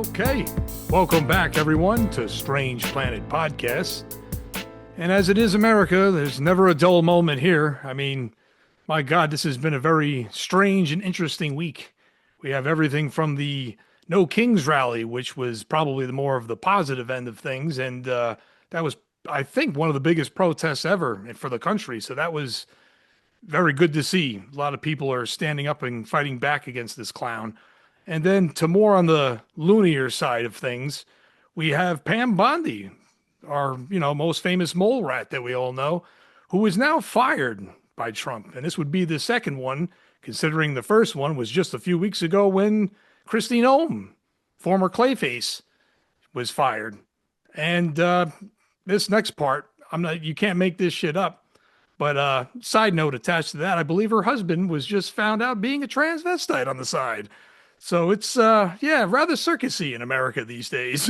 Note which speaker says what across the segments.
Speaker 1: Okay, welcome back everyone to Strange Planet Podcast. And as it is America, there's never a dull moment here. I mean, my God, this has been a very strange and interesting week. We have everything from the No Kings rally, which was probably the more of the positive end of things. And that was, I think, one of the biggest protests ever for the country. So that was very good to see. A lot of people are standing up and fighting back against this clown. And then to more on the loonier side of things, we have Pam Bondi, our, most famous mole rat that we all know, who is now fired by Trump. And this would be the second one, considering the first one was just a few weeks ago when Kristi Noem, former Clayface, was fired. And this next part, you can't make this shit up. But side note attached to that, I believe her husband was just found out being a transvestite on the side. So it's, rather circusy in America these days.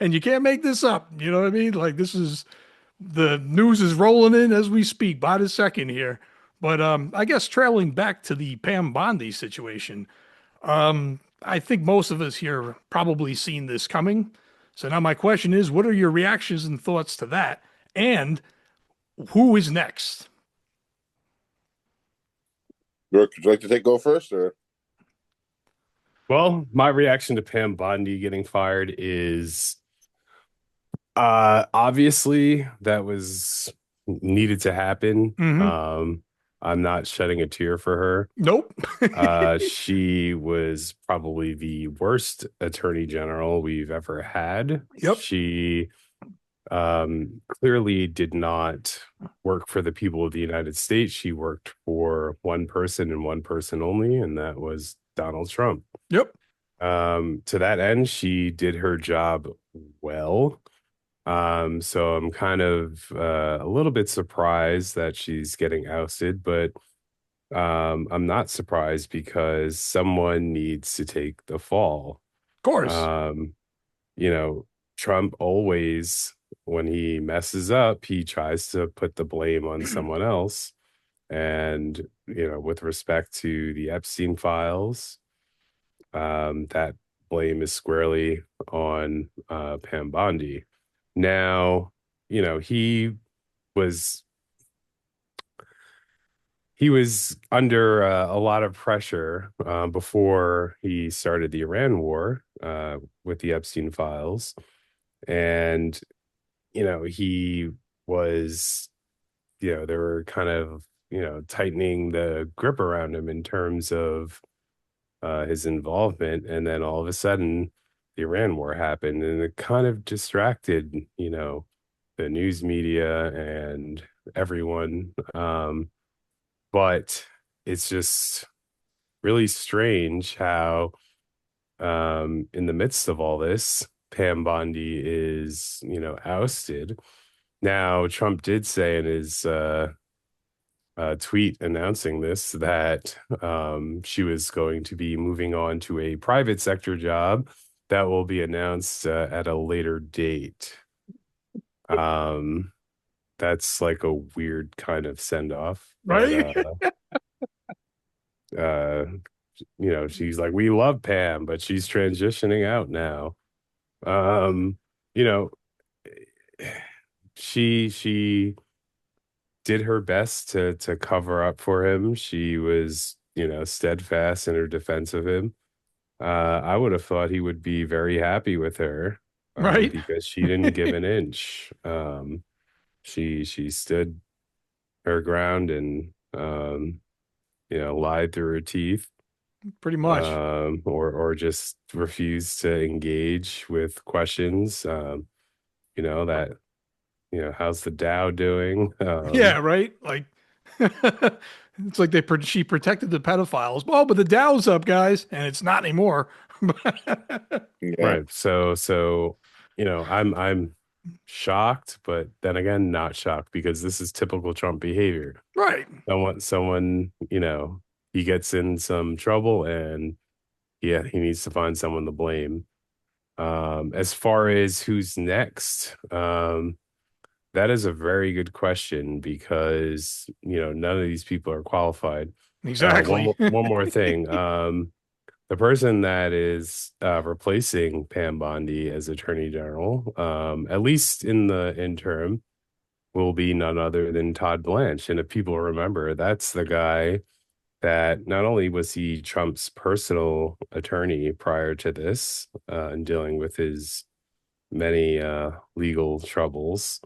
Speaker 1: And you can't make this up. You know what I mean? Like, the news is rolling in as we speak by the second here. But I guess trailing back to the Pam Bondi situation, I think most of us here probably seen this coming. So now my question is, what are your reactions and thoughts to that? And who is next?
Speaker 2: Would you like to go first, or?
Speaker 3: Well, my reaction to Pam Bondi getting fired is obviously that was needed to happen.
Speaker 1: Mm-hmm.
Speaker 3: I'm not shedding a tear for her.
Speaker 1: Nope.
Speaker 3: She was probably the worst attorney general we've ever had.
Speaker 1: Yep.
Speaker 3: She clearly did not work for the people of the United States. She worked for one person and one person only, and that was Donald Trump.
Speaker 1: Yep.
Speaker 3: To that end, she did her job well. So I'm kind of a little bit surprised that she's getting ousted, but I'm not surprised because someone needs to take the fall.
Speaker 1: Of course.
Speaker 3: Trump always, when he messes up, he tries to put the blame on someone else. And, with respect to the Epstein files, that blame is squarely on Pam Bondi. Now, he was under a lot of pressure before he started the Iran war with the Epstein files. And, he was, they were kind of, tightening the grip around him in terms of his involvement. And then all of a sudden, the Iran war happened, and it kind of distracted, the news media and everyone. But it's just really strange how, in the midst of all this, Pam Bondi is, ousted. Now, Trump did say in his tweet announcing this that she was going to be moving on to a private sector job that will be announced at a later date. That's like a weird kind of send off,
Speaker 1: right?
Speaker 3: She's like, we love Pam, but she's transitioning out now. She did her best to cover up for him. She was, steadfast in her defense of him. I would have thought he would be very happy with her,
Speaker 1: right?
Speaker 3: Because she didn't give an inch. She stood her ground and lied through her teeth,
Speaker 1: pretty much,
Speaker 3: or just refused to engage with questions. How's the Dow doing?
Speaker 1: Yeah, right. Like it's like she protected the pedophiles. Well, but the Dow's up, guys, and it's not anymore.
Speaker 3: Right. So I'm shocked, but then again, not shocked, because this is typical Trump behavior.
Speaker 1: Right.
Speaker 3: Someone, he gets in some trouble, and he needs to find someone to blame. As far as who's next, that is a very good question, because, none of these people are qualified.
Speaker 1: Exactly.
Speaker 3: One more thing. the person that is replacing Pam Bondi as Attorney General, at least in the interim, will be none other than Todd Blanche. And if people remember, that's the guy that not only was he Trump's personal attorney prior to this, and dealing with his many legal troubles,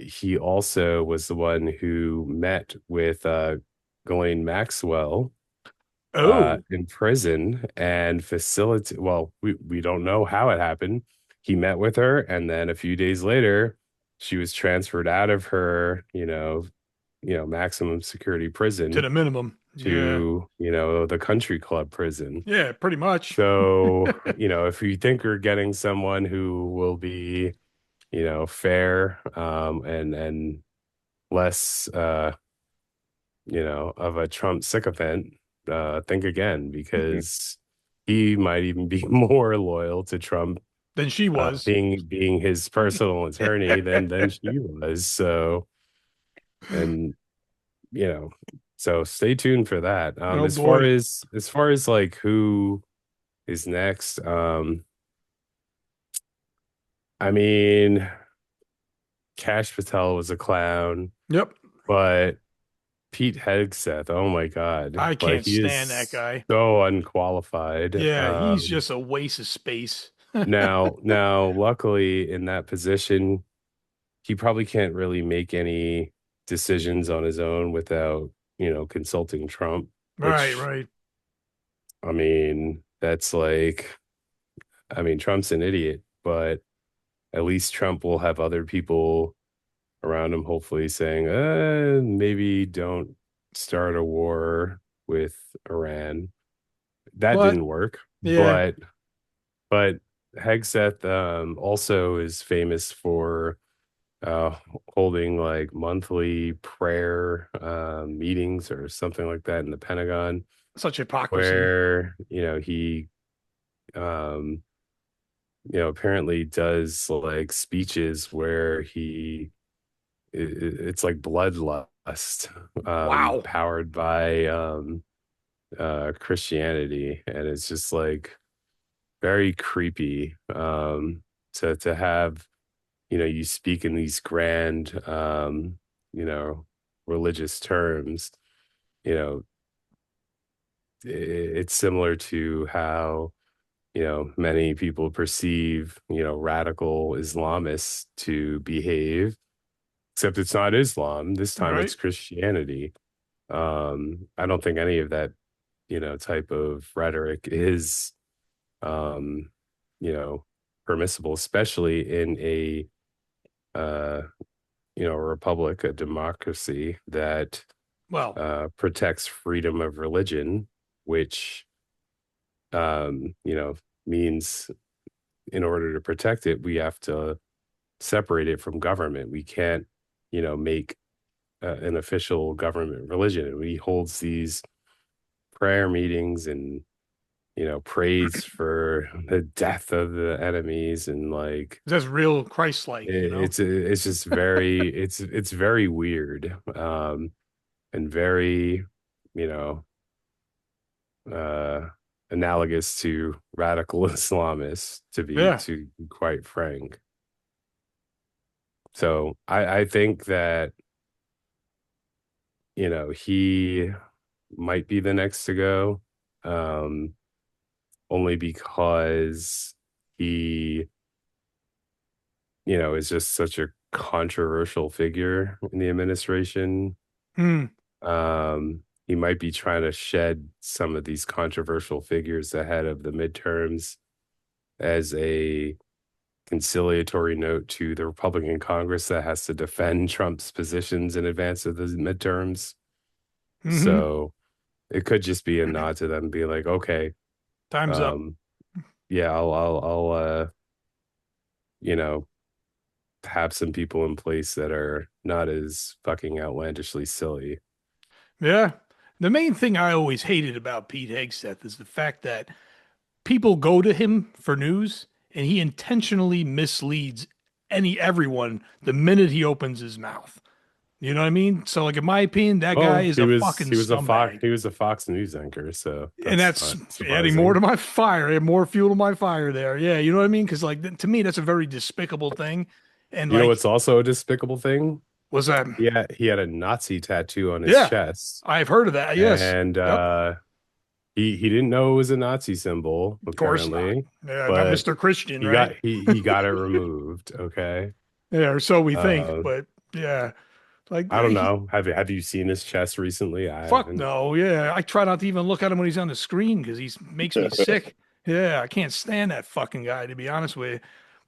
Speaker 3: he also was the one who met with Ghislaine Maxwell
Speaker 1: Oh,
Speaker 3: in prison and facilitate. Well, we don't know how it happened. He met with her, and then a few days later, she was transferred out of her, maximum security
Speaker 1: to
Speaker 3: prison
Speaker 1: the minimum. Yeah.
Speaker 3: to, the country club prison.
Speaker 1: Yeah, pretty much.
Speaker 3: So, if you think you're getting someone who will be, fair, and less, of a Trump sycophant, think again, because he might even be more loyal to Trump,
Speaker 1: Than she was.
Speaker 3: being his personal attorney than she was. So, and you know, so stay tuned for that.
Speaker 1: Oh
Speaker 3: As far
Speaker 1: boy.
Speaker 3: as like who is next, I mean, Cash Patel was a clown,
Speaker 1: Yep.
Speaker 3: but Pete Hegseth, oh my God,
Speaker 1: I
Speaker 3: like
Speaker 1: can't
Speaker 3: he
Speaker 1: stand that
Speaker 3: is
Speaker 1: guy.
Speaker 3: so unqualified.
Speaker 1: Yeah, he's just a waste of space.
Speaker 3: Now, luckily in that position, he probably can't really make any decisions on his own without, consulting Trump,
Speaker 1: Right,
Speaker 3: which,
Speaker 1: right.
Speaker 3: I mean, that's like, I mean, Trump's an idiot, but at least Trump will have other people around him, hopefully saying, maybe don't start a war with Iran. That
Speaker 1: But
Speaker 3: didn't work,
Speaker 1: yeah,
Speaker 3: but Hegseth also is famous for uh holding like monthly prayer meetings or something like that in the Pentagon,
Speaker 1: such hypocrisy.
Speaker 3: where he um apparently does like speeches where it's like bloodlust,
Speaker 1: Wow.
Speaker 3: powered by Christianity, and it's just like very creepy, to have, you speak in these grand, you know religious terms. you know it's similar to how, many people perceive, radical Islamists to behave, except it's not Islam. This time
Speaker 1: Right.
Speaker 3: it's Christianity. I don't think any of that, type of rhetoric is, um, you know, permissible, especially in uh, a republic, a democracy that
Speaker 1: Well,
Speaker 3: protects freedom of religion, which, means in order to protect it, we have to separate it from government. We can't, make an official government religion. And he holds these prayer meetings and, prays for the death of the enemies, and like
Speaker 1: that's real Christ-like,
Speaker 3: it's just very it's very weird, and very, you know uh analogous to radical Islamists,
Speaker 1: Yeah.
Speaker 3: to be quite frank. So I think that, he might be the next to go, um, only because he, is just such a controversial figure in the administration.
Speaker 1: Hmm.
Speaker 3: He might be trying to shed some of these controversial figures ahead of the midterms as a conciliatory note to the Republican Congress that has to defend Trump's positions in advance of the midterms.
Speaker 1: Mm-hmm.
Speaker 3: So it could just be a nod to them being like, okay,
Speaker 1: Time's up.
Speaker 3: um, yeah, I'll you know, have some people in place that are not as fucking outlandishly silly.
Speaker 1: Yeah. The main thing I always hated about Pete Hegseth is the fact that people go to him for news and he intentionally misleads everyone the minute he opens his mouth. You know what I mean? So, like, in my opinion, that guy
Speaker 3: Well,
Speaker 1: is a fucking scumbag.
Speaker 3: he was a Fox News anchor, so
Speaker 1: And
Speaker 3: that's
Speaker 1: that's
Speaker 3: not
Speaker 1: adding more to
Speaker 3: surprising.
Speaker 1: my fire, add more fuel to my fire there. Yeah, you know what I mean? Because, like, to me, that's a very despicable thing. And,
Speaker 3: You know
Speaker 1: like,
Speaker 3: what's also a despicable thing?
Speaker 1: was that,
Speaker 3: He had a Nazi tattoo on his
Speaker 1: yeah,
Speaker 3: chest,
Speaker 1: I've heard of that. Yes.
Speaker 3: and
Speaker 1: Yep.
Speaker 3: he didn't know it was a Nazi symbol,
Speaker 1: Of course not.
Speaker 3: apparently,
Speaker 1: Yeah, not
Speaker 3: but
Speaker 1: Mr. Christian, right?
Speaker 3: he got it removed. Okay.
Speaker 1: Yeah, or so we think.
Speaker 3: Uh,
Speaker 1: But yeah, like,
Speaker 3: I don't know. Have you seen his chest recently? I
Speaker 1: fuck
Speaker 3: haven't.
Speaker 1: no. Yeah, I try not to even look at him when he's on the screen because he makes me sick. Yeah, I can't stand that fucking guy, to be honest with you.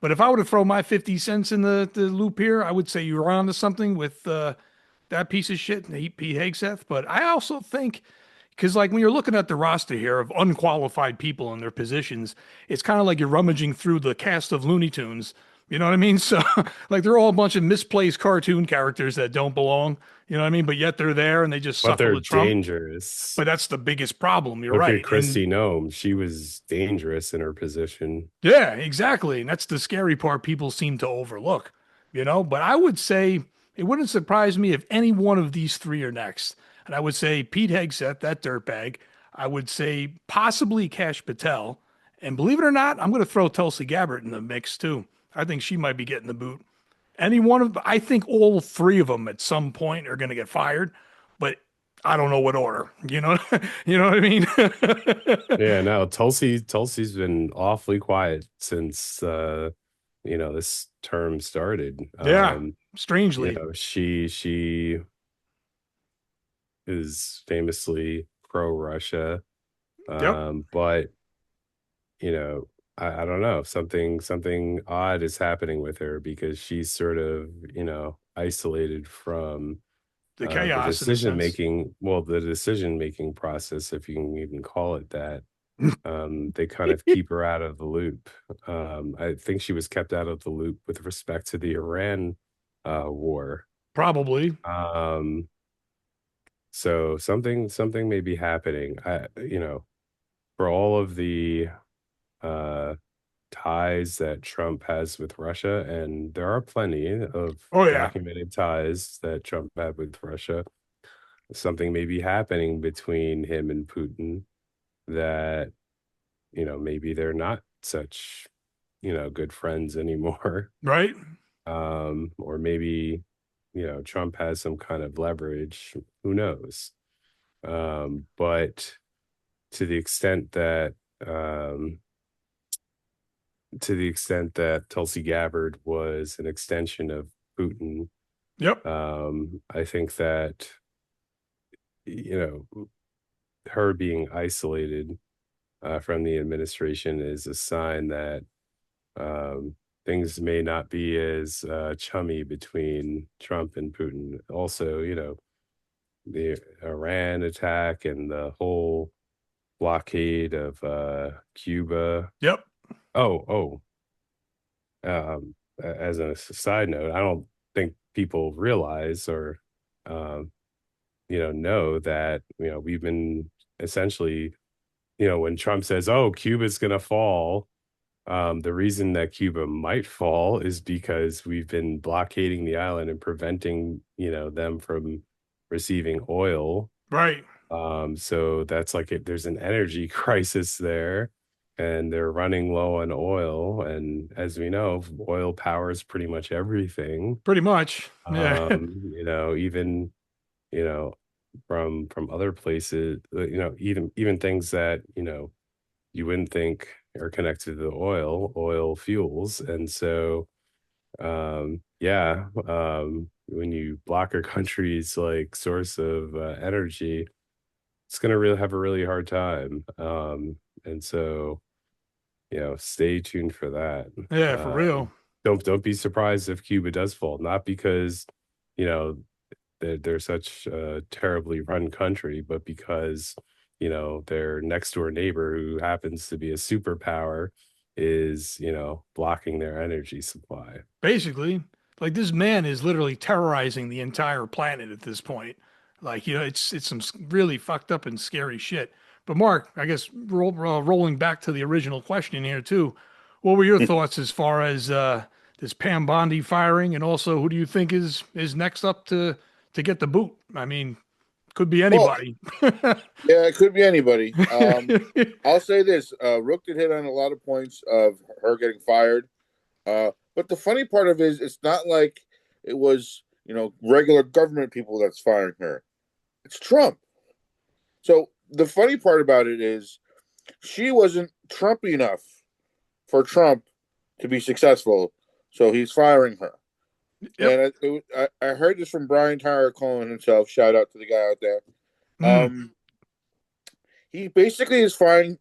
Speaker 1: But if I were to throw my 50 cents in the loop here, I would say you're onto something with that piece of shit, Pete Hegseth. But I also think, because like when you're looking at the roster here of unqualified people in their positions, it's kind of like you're rummaging through the cast of Looney Tunes. You know what I mean? So like they're all a bunch of misplaced cartoon characters that don't belong. You know what I mean? But yet they're there and they just
Speaker 3: But
Speaker 1: suckle
Speaker 3: they're
Speaker 1: to Trump.
Speaker 3: dangerous.
Speaker 1: But that's the biggest problem. You're
Speaker 3: Look at
Speaker 1: right. And
Speaker 3: Kristi Noem. She was dangerous in her position.
Speaker 1: yeah, exactly. And that's the scary part people seem to overlook, But I would say it wouldn't surprise me if any one of these three are next. And I would say Pete Hegseth, that dirtbag. I would say possibly Kash Patel. And believe it or not, I'm going to throw Tulsi Gabbard in the mix too. I think she might be getting the boot. Any one of, I think all three of them at some point are going to get fired, but I don't know what order. You know what I mean?
Speaker 3: Yeah, no, Tulsi's been awfully quiet since this term started.
Speaker 1: Yeah, strangely.
Speaker 3: She is famously pro-Russia.
Speaker 1: Yep.
Speaker 3: But I don't know, something odd is happening with her because she's sort of, isolated from
Speaker 1: The chaos in a sense.
Speaker 3: the decision making process, if you can even call it that. They kind of keep her out of the loop. I think she was kept out of the loop with respect to the Iran war.
Speaker 1: Probably.
Speaker 3: So something may be happening. For all of the uh ties that Trump has with Russia, and there are plenty of
Speaker 1: Oh yeah.
Speaker 3: documented ties that Trump had with Russia. Something may be happening between him and Putin that, maybe they're not such, good friends anymore.
Speaker 1: Right.
Speaker 3: Or maybe, Trump has some kind of leverage. Who knows? But to the extent that um Tulsi Gabbard was an extension of Putin,
Speaker 1: Yep.
Speaker 3: I think that, her being isolated from the administration is a sign that things may not be as chummy between Trump and Putin. Also, the Iran attack and the whole blockade of Cuba.
Speaker 1: Yep.
Speaker 3: Oh, as a side note, I don't think people realize or, um, know that, we've been essentially, when Trump says, oh, Cuba's going to fall, the reason that Cuba might fall is because we've been blockading the island and preventing, them from receiving oil.
Speaker 1: Right.
Speaker 3: So that's like there's an energy crisis there, and they're running low on oil. And as we know, oil powers pretty much everything.
Speaker 1: Pretty much. Yeah.
Speaker 3: Even you know from other places, even things that you wouldn't think are connected to the oil fuels. And so yeah, when you block a country's like source of energy, it's going to really have a really hard time. And so, stay tuned for that.
Speaker 1: Yeah, for real.
Speaker 3: Don't be surprised if Cuba does fall, not because, you know, they're such a terribly run country, but because, their next door neighbor who happens to be a superpower is, blocking their energy supply.
Speaker 1: Basically, like this man is literally terrorizing the entire planet at this point. Like, it's some really fucked up and scary shit. But Mark, I guess rolling back to the original question here too, what were your thoughts as far as this Pam Bondi firing, and also who do you think is next up to to get the boot. I mean, could be anybody.
Speaker 2: Yeah, it could be anybody. I'll say this: Rook did hit on a lot of points of her getting fired. But the funny part of it is, it's not like it was, regular government people that's firing her. It's Trump. So the funny part about it is, she wasn't Trumpy enough for Trump to be successful, so he's firing her. Yep. And I heard this from Brian Tyler Cohen himself. Shout out to the guy out there. He basically is firing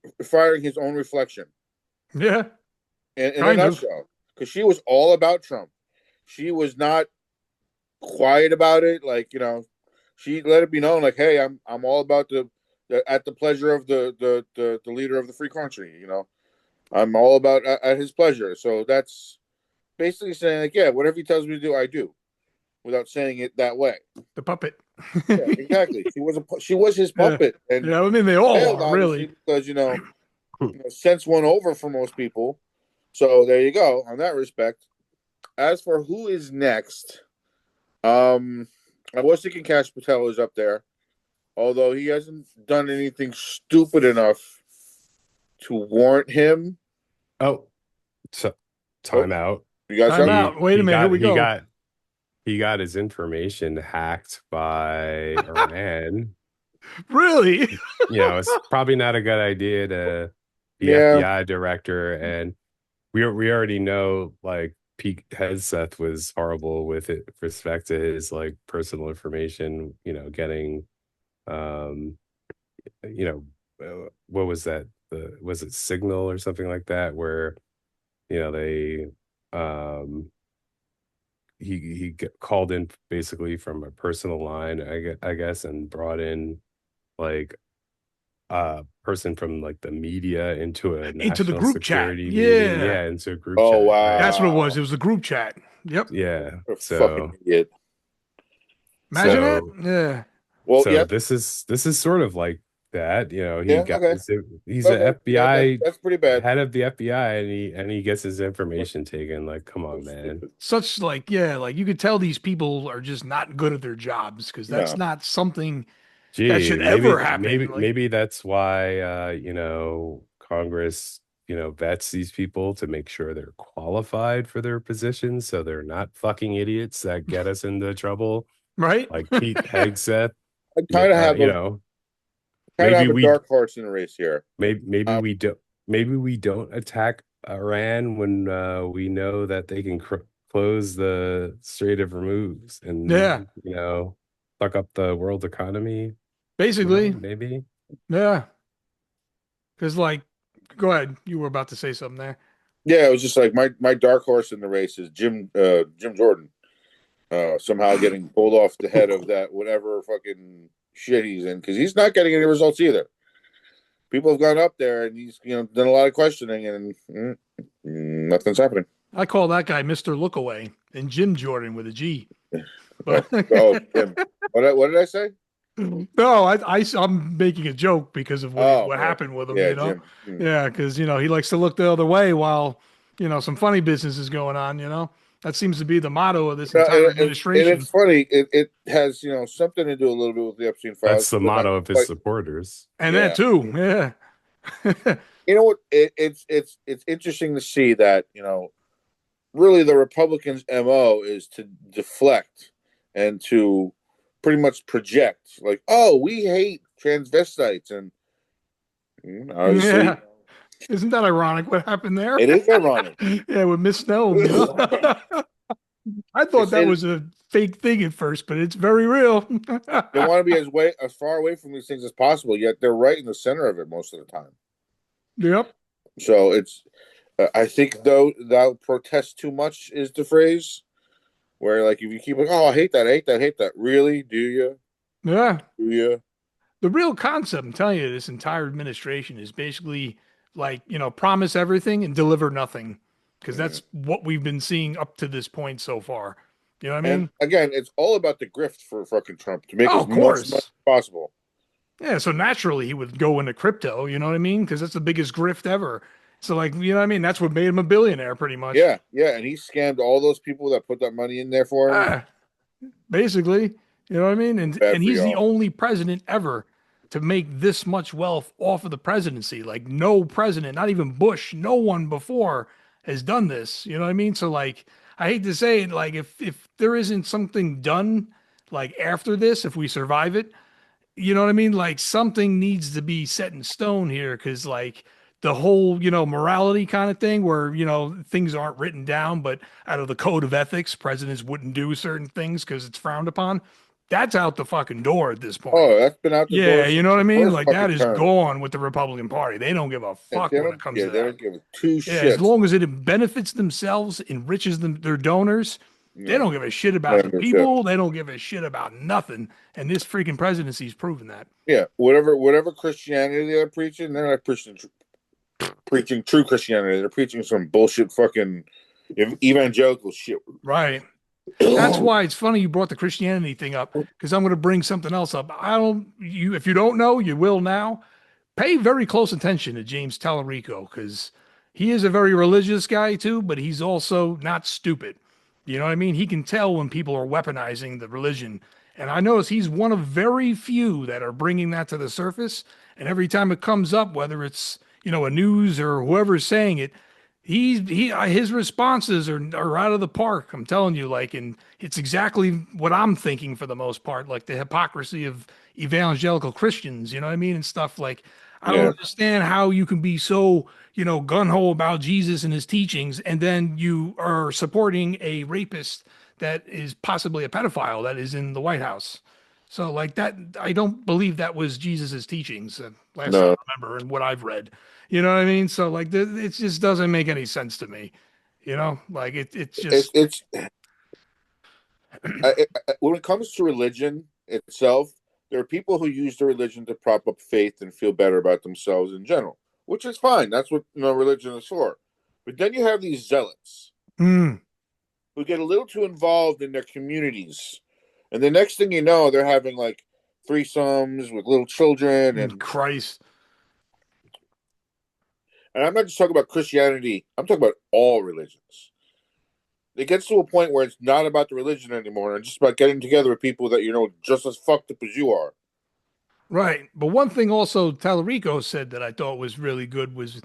Speaker 2: his own reflection.
Speaker 1: Yeah.
Speaker 2: In a nutshell. Because she was all about Trump. She was not quiet about it. Like, she let it be known, like, hey, I'm all about at the pleasure of the leader of the free country, I'm all about at his pleasure. So that's basically saying, like, yeah, whatever he tells me to do, I do, without saying it that way.
Speaker 1: The puppet.
Speaker 2: Yeah, exactly. She was his puppet.
Speaker 1: Yeah.
Speaker 2: And
Speaker 1: I mean, they all are, really.
Speaker 2: Because, sense went over for most people. So there you go on that respect. As for who is next, I was thinking Kash Patel is up there, although he hasn't done anything stupid enough to warrant him.
Speaker 3: Oh, so time out.
Speaker 2: You got
Speaker 1: time out. Wait a minute. Here we go.
Speaker 3: He got his information hacked by Iran.
Speaker 1: Really?
Speaker 3: It's probably not a good idea to be FBI director, and we already know, like, Pete Hegseth was horrible with it with respect to his, like, personal information, getting what was that, was it Signal or something like that, where they he called in basically from a personal line, I guess, and brought in, like, a person from, like, the media into
Speaker 1: the group chat.
Speaker 3: Meeting.
Speaker 1: Yeah,
Speaker 3: into a group
Speaker 2: chat.
Speaker 3: Oh,
Speaker 2: wow.
Speaker 3: Right?
Speaker 1: That's what it was. It was the group chat. Yep.
Speaker 3: Yeah.
Speaker 2: So
Speaker 1: imagine that. Yeah.
Speaker 3: Well, so this is sort of like that. He's an FBI.
Speaker 2: That's pretty bad.
Speaker 3: Head of the FBI, and he gets his information taken. Like, come on, man.
Speaker 1: Such like you could tell these people are just not good at their jobs, because that's not something that should ever happen.
Speaker 3: Maybe that's why Congress vets these people to make sure they're qualified for their positions, so they're not fucking idiots that get us into trouble,
Speaker 1: right?
Speaker 3: Like Pete Hegseth.
Speaker 2: I kind of have a dark horse in the race here.
Speaker 3: Maybe we don't attack Iran when we know that they can close the Strait of Hormuz and fuck up the world economy.
Speaker 1: Basically,
Speaker 3: maybe.
Speaker 1: Yeah. Because, like, go ahead. You were about to say something there.
Speaker 2: Yeah, it was just like my dark horse in the race is Jim Jordan. Somehow getting pulled off the head of that whatever fucking shit he's in, because he's not getting any results either. People have gone up there and he's done a lot of questioning and nothing's happening.
Speaker 1: I call that guy Mr. Lookaway, and Jim Jordan with a G. But
Speaker 2: Jim. What did I say?
Speaker 1: No, I'm making a joke because of what happened with him.
Speaker 2: Jim.
Speaker 1: Yeah, because he likes to look the other way while some funny business is going on. That seems to be the motto of this entire administration.
Speaker 2: And it's funny. It has something to do a little bit with the Epstein files.
Speaker 3: That's the motto of his supporters,
Speaker 1: and that too. Yeah.
Speaker 2: You know what? It's interesting to see that really the Republicans' MO is to deflect and to pretty much project, like, oh, we hate transvestites, and
Speaker 1: yeah. Isn't that ironic what happened there?
Speaker 2: It is ironic.
Speaker 1: Yeah, with Miss Noem. I thought that was a fake thing at first, but it's very real.
Speaker 2: They want to be as far away from these things as possible, yet they're right in the center of it most of the time.
Speaker 1: Yep.
Speaker 2: So it's, I think, though, thou protest too much is the phrase, where, like, if you keep like, oh, I hate that. Really? Do you?
Speaker 1: Yeah.
Speaker 2: Do you?
Speaker 1: The real concept, I'm telling you, this entire administration is basically like, promise everything and deliver nothing. Because that's what we've been seeing up to this point so far. You know what I mean?
Speaker 2: And again, it's all about the grift for fucking Trump to make as much money as possible.
Speaker 1: Yeah, so naturally he would go into crypto, you know what I mean? Because that's the biggest grift ever. So, like, you know what I mean? That's what made him a billionaire, pretty much.
Speaker 2: Yeah, and he scammed all those people that put that money in there for him.
Speaker 1: Basically. You know what I mean?
Speaker 2: Bad
Speaker 1: And
Speaker 2: for
Speaker 1: he's the
Speaker 2: y'all.
Speaker 1: only president ever to make this much wealth off of the presidency. Like no president, not even Bush, no one before has done this. You know what I mean? So like I hate to say it, like if there isn't something done like after this, if we survive it, you know what I mean? Like something needs to be set in stone here because like the whole, morality kind of thing where, things aren't written down, but out of the code of ethics, presidents wouldn't do certain things because it's frowned upon. That's out the fucking door at this point.
Speaker 2: Oh, that's been out the door
Speaker 1: Yeah, you
Speaker 2: since
Speaker 1: know what I
Speaker 2: the
Speaker 1: mean?
Speaker 2: first
Speaker 1: Like that
Speaker 2: fucking
Speaker 1: is
Speaker 2: term.
Speaker 1: gone with the Republican Party. They don't give a fuck when it comes to
Speaker 2: They
Speaker 1: that.
Speaker 2: don't give two
Speaker 1: Yeah, as
Speaker 2: shits.
Speaker 1: long as it benefits themselves, enriches them, their donors, they
Speaker 2: Yeah,
Speaker 1: don't give a shit about the
Speaker 2: membership.
Speaker 1: people. They don't give a shit about nothing. And this freaking presidency's proven that.
Speaker 2: Yeah, whatever Christianity they're preaching, they're not preaching true Christianity. They're preaching some bullshit fucking evangelical shit.
Speaker 1: Right. That's why it's funny you brought the Christianity thing up because I'm going to bring something else up. If you don't know, you will now. Pay very close attention to James Tallarico because he is a very religious guy too, but he's also not stupid. You know what I mean? He can tell when people are weaponizing the religion. And I notice he's one of very few that are bringing that to the surface. And every time it comes up, whether it's, a news or whoever's saying it, his responses are out of the park. I'm telling you, like, and it's exactly what I'm thinking for the most part, like the hypocrisy of evangelical Christians, you know what I mean? And stuff like, I don't
Speaker 2: Yeah,
Speaker 1: understand how you can be so, gun ho about Jesus and his teachings, and then you are supporting a rapist that is possibly a pedophile that is in the White House. So, like that, I don't believe that was Jesus's teachings. Last I
Speaker 2: no,
Speaker 1: remember, and what I've read, you know what I mean. So, like, it just doesn't make any sense to me. Like it's just
Speaker 2: it's when it comes to religion itself, there are people who use the religion to prop up faith and feel better about themselves in general, which is fine. That's what religion is for. But then you have these zealots
Speaker 1: mm,
Speaker 2: who get a little too involved in their communities, and the next thing you know, they're having like threesomes with little children,
Speaker 1: Christ.
Speaker 2: and I'm not just talking about Christianity. I'm talking about all religions. It gets to a point where it's not about the religion anymore, and just about getting together with people that just as fucked up as you are.
Speaker 1: Right. But one thing also Tallarico said that I thought was really good was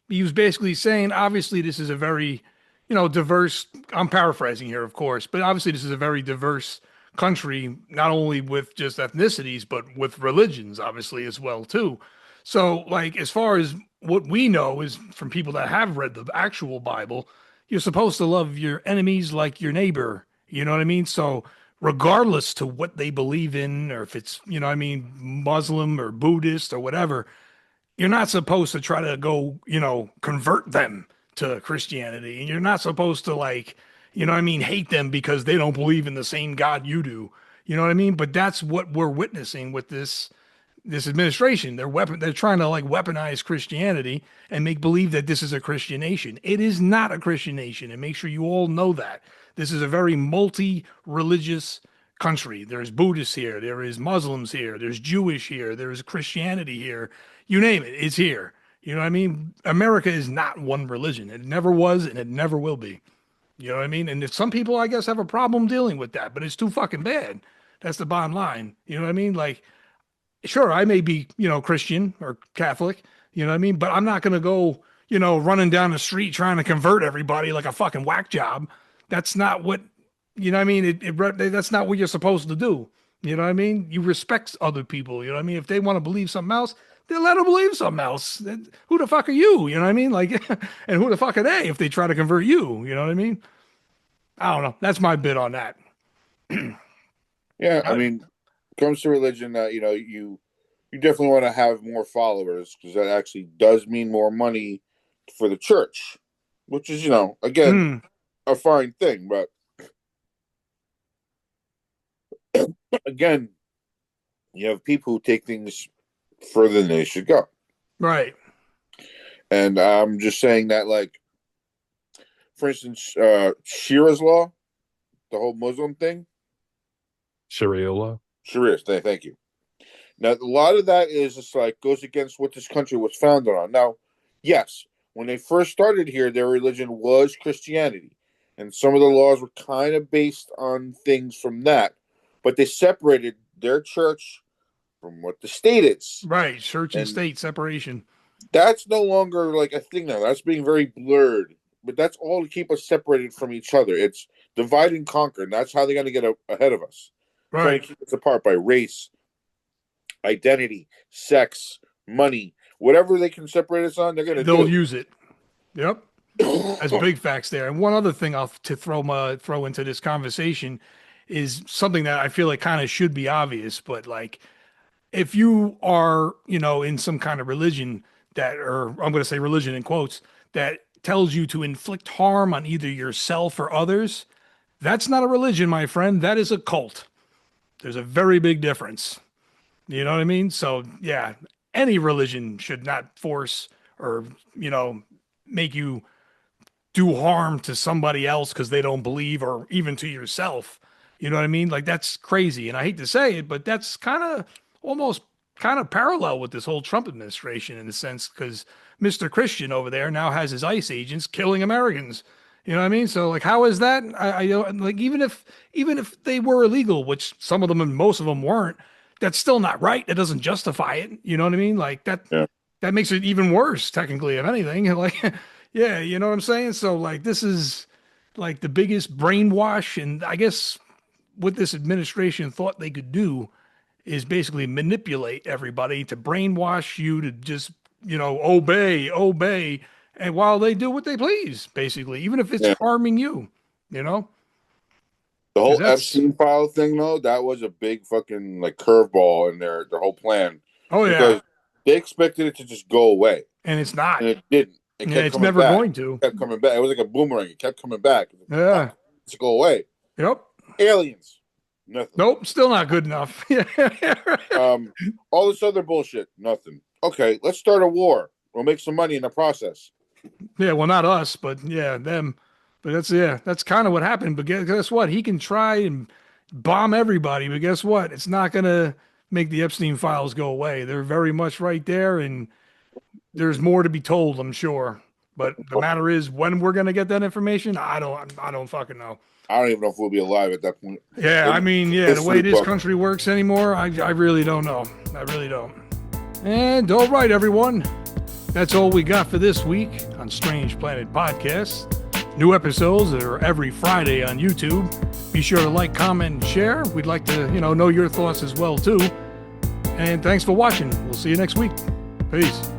Speaker 1: he was basically saying, obviously, this is a very, diverse, I'm paraphrasing here, of course, but obviously, this is a very diverse country, not only with just ethnicities, but with religions, obviously, as well, too. So, like, as far as what we know is from people that have read the actual Bible, you're supposed to love your enemies like your neighbor. You know what I mean? So, regardless to what they believe in, or if it's, Muslim or Buddhist or whatever, you're not supposed to try to go, convert them to Christianity. And you're not supposed to, like, hate them because they don't believe in the same God you do. You know what I mean? But that's what we're witnessing with this administration. They're trying to like weaponize Christianity and make believe that this is a Christian nation. It is not a Christian nation, and make sure you all know that. This is a very multi-religious country. There's Buddhists here, there is Muslims here, there's Jewish here, there's Christianity here. You name it, it's here. You know what I mean? America is not one religion. It never was and it never will be. You know what I mean? And if some people, I guess, have a problem dealing with that, but it's too fucking bad. That's the bottom line. You know what I mean? Like, sure, I may be, Christian or Catholic, you know what I mean? But I'm not going to go, running down the street trying to convert everybody like a fucking whack job. That's not what, you know what I mean? That's not what you're supposed to do. You know what I mean? You respect other people. You know what I mean? If they want to believe something else, then let them believe something else. Who the fuck are you? You know what I mean? Like, and who the fuck are they if they try to convert you? You know what I mean? I don't know. That's my bit on that.
Speaker 2: Yeah, I mean, comes to religion, you definitely want to have more followers because that actually does mean more money for the church, which is, again, a fine thing. But again, you have people who take things further than they should go.
Speaker 1: Right.
Speaker 2: And I'm just saying that, like, for instance, Shira's law, the whole Muslim thing.
Speaker 3: Sharia law.
Speaker 2: Sharia, thank you. Now, a lot of that is just like goes against what this country was founded on. Now, yes, when they first started here, their religion was Christianity, and some of the laws were kind of based on things from that. but they separated their church from what the state is.
Speaker 1: Right, church and state separation.
Speaker 2: That's no longer like a thing now. That's being very blurred. But that's all to keep us separated from each other. It's divide and conquer, and that's how they're going to get ahead of us.
Speaker 1: Right.
Speaker 2: Trying to keep us apart by race, identity, sex, money, whatever they can separate us on, they'll
Speaker 1: use it. Yep. That's big facts there. And one other thing to throw into this conversation is something that I feel like kind of should be obvious, but like if you are, in some kind of religion or I'm going to say religion in quotes, that tells you to inflict harm on either yourself or others, that's not a religion, my friend. That is a cult. There's a very big difference. You know what I mean? So yeah, any religion should not force or, make you do harm to somebody else because they don't believe, or even to yourself. You know what I mean? Like, that's crazy. And I hate to say it, but that's almost parallel with this whole Trump administration in a sense, because Mr. Christian over there now has his ICE agents killing Americans. You know what I mean? So like, how is that? I don't like, even if they were illegal, which some of them and most of them weren't, that's still not right. It doesn't justify it. You know what I mean? Like that, that makes it even worse, technically, if anything. Like, yeah, you know what I'm saying? So like, this is like the biggest brainwash. And I guess what this administration thought they could do is basically manipulate everybody to brainwash you to just, obey. And while they do what they please, basically, even if it's harming you,
Speaker 2: The whole Epstein file thing, though, that was a big fucking like curveball in their whole plan.
Speaker 1: Oh, yeah.
Speaker 2: Because they expected it to just go away.
Speaker 1: And it's not.
Speaker 2: And it didn't.
Speaker 1: It's never going to.
Speaker 2: It kept coming back. It was like a boomerang. It kept coming back.
Speaker 1: Yeah.
Speaker 2: To go away.
Speaker 1: Yep.
Speaker 2: Aliens. Nothing.
Speaker 1: Nope. Still not good enough.
Speaker 2: All this other bullshit. Nothing. Okay, let's start a war. We'll make some money in the process.
Speaker 1: Yeah, well, not us, but yeah, them. But that's kind of what happened. But guess what? He can try and bomb everybody, but guess what? It's not going to make the Epstein files go away. They're very much right there, and there's more to be told, I'm sure. But the matter is, when we're going to get that information, I don't fucking know.
Speaker 2: I don't even know if we'll be alive at that point.
Speaker 1: Yeah, the way this country works anymore, I really don't know. I really don't. And all right, everyone. That's all we got for this week on Strange Planet Podcast. New episodes are every Friday on YouTube. Be sure to like, comment, and share. We'd like to, know your thoughts as well, too. And thanks for watching. We'll see you next week. Peace.